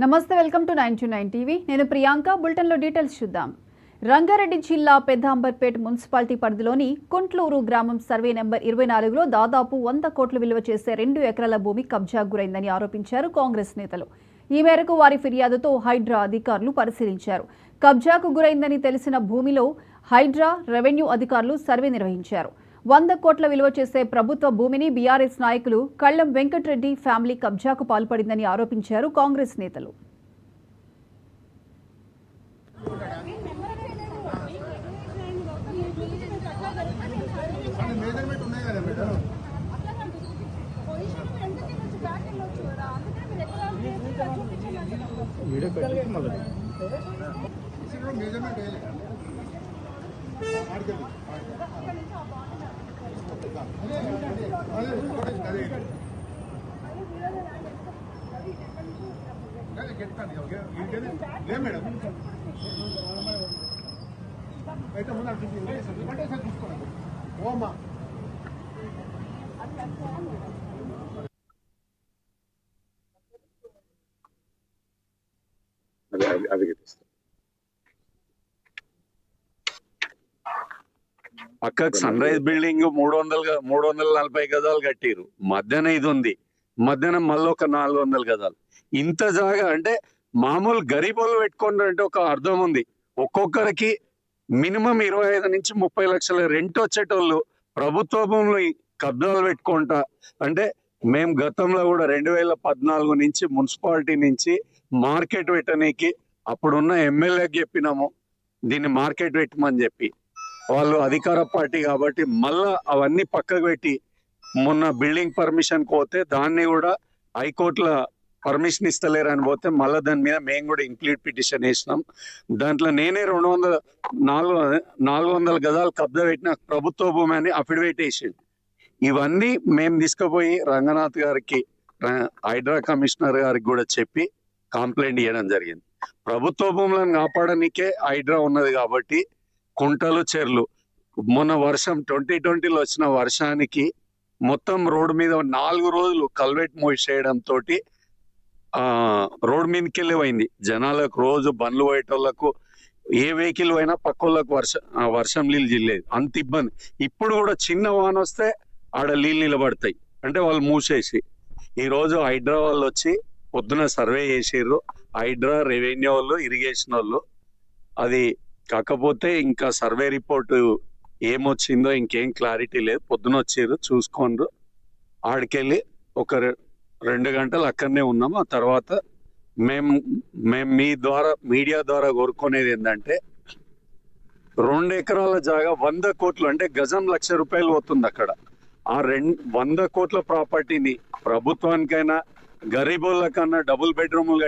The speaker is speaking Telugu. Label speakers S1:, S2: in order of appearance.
S1: నమస్తే, వెల్కమ్ టు 929 టీవీ. నేను ప్రియాంక. బులెటిన్లో డీటెయిల్స్ చూద్దాం. రంగారెడ్డి జిల్లా పెద్దాంబర్పేట్ మున్సిపాలిటీ పరిధిలోని కుంట్లూరు గ్రామం సర్వే నెంబర్ 24లో దాదాపు 100 కోట్లు విలువ చేసే 2 ఎకరాల భూమి కబ్జాకు గురైందని ఆరోపించారు కాంగ్రెస్ నేతలు. ఈ మేరకు వారి ఫిర్యాదుతో హైడ్రా అధికారులు పరిశీలించారు. కబ్జాకు గురైందని తెలిసిన భూమిలో హైడ్రా, రెవెన్యూ అధికారులు సర్వే నిర్వహించారు. 100 కోట్ల విలువ చేసే ప్రభుత్వ భూమిని బీఆర్ఎస్ నాయకులు కళ్లం వెంకటరెడ్డి ఫ్యామిలీ కబ్జాకు పాల్పడిందని ఆరోపించారు కాంగ్రెస్ నేతలు.
S2: పక్కకు సన్ రైజ్ బిల్డింగ్ 340 గజాలు కట్టిరు. మధ్యాహ్నం ఇది ఉంది, మధ్యాహ్నం మళ్ళీ ఒక 400 గజాలు. ఇంత జాగా అంటే మామూలు గరీబోళ్ళు పెట్టుకుంటే ఒక అర్థం ఉంది. ఒక్కొక్కరికి మినిమం 25 నుంచి 30 లక్షల రెంట్ వచ్చేటోళ్ళు ప్రభుత్వ భూములు కబ్జాలు పెట్టుకుంటా. అంటే మేము గతంలో కూడా 2014 నుంచి మున్సిపాలిటీ నుంచి మార్కెట్ పెట్టనీకి అప్పుడున్న ఎమ్మెల్యేకి చెప్పినాము, దీన్ని మార్కెట్ పెట్టమని చెప్పి. వాళ్ళు అధికార పార్టీ కాబట్టి మళ్ళా అవన్నీ పక్కకు పెట్టి మొన్న బిల్డింగ్ పర్మిషన్ పోతే దాన్ని కూడా హైకోర్టులో పర్మిషన్ ఇస్తలేరని పోతే మళ్ళీ దాని మీద మేము కూడా ఇంప్లీట్ పిటిషన్ వేసినాం. దాంట్లో నేనే 400 గజాలు కబ్జా పెట్టిన ప్రభుత్వ భూమి అని అఫిడవిట్ వేసింది. ఇవన్నీ మేము తీసుకుపోయి రంగనాథ్ గారికి, హైడ్రా కమిషనర్ గారికి కూడా చెప్పి కంప్లైంట్ ఇవ్వడం జరిగింది. ప్రభుత్వ భూములను కాపాడనికే హైడ్రా ఉన్నది కాబట్టి కుంటలు, చెర్లు మొన్న వర్షం 2020లో వచ్చిన వర్షానికి మొత్తం రోడ్డు మీద 4 రోజులు కల్వెట్ మూసేయడం తోటి రోడ్ మీదకి వెళ్ళిపోయింది. జనాలకు రోజు బండ్లు పోయేటోళ్లకు ఏ వెహికల్ పోయినా పక్కోళ్ళకు వర్షం నీళ్ళు జిల్లేదు, అంత ఇబ్బంది. ఇప్పుడు కూడా చిన్న వాన వస్తే ఆడ నీళ్ళు నిలబడతాయి అంటే వాళ్ళు మూసేసి. ఈరోజు హైడ్రా వాళ్ళు వచ్చి పొద్దున సర్వే చేసిర్రు. హైడ్రా, రెవెన్యూ వాళ్ళు, ఇరిగేషన్ వాళ్ళు. అది కాకపోతే ఇంకా సర్వే రిపోర్టు ఏమొచ్చిందో ఇంకేం క్లారిటీ లేదు. పొద్దున వచ్చిర్రు, చూసుకోండ్రు. ఆడికెళ్ళి ఒక 2 గంటలు అక్కడనే ఉన్నాము. ఆ తర్వాత మేము మీ ద్వారా, మీడియా ద్వారా కోరుకునేది ఏంటంటే 2 ఎకరాల జాగా 100 కోట్లు అంటే గజం 1,00,000 రూపాయలు పోతుంది అక్కడ. ఆ 100 కోట్ల ప్రాపర్టీని ప్రభుత్వానికైనా గరీబులకన్నా డబుల్ బెడ్రూములు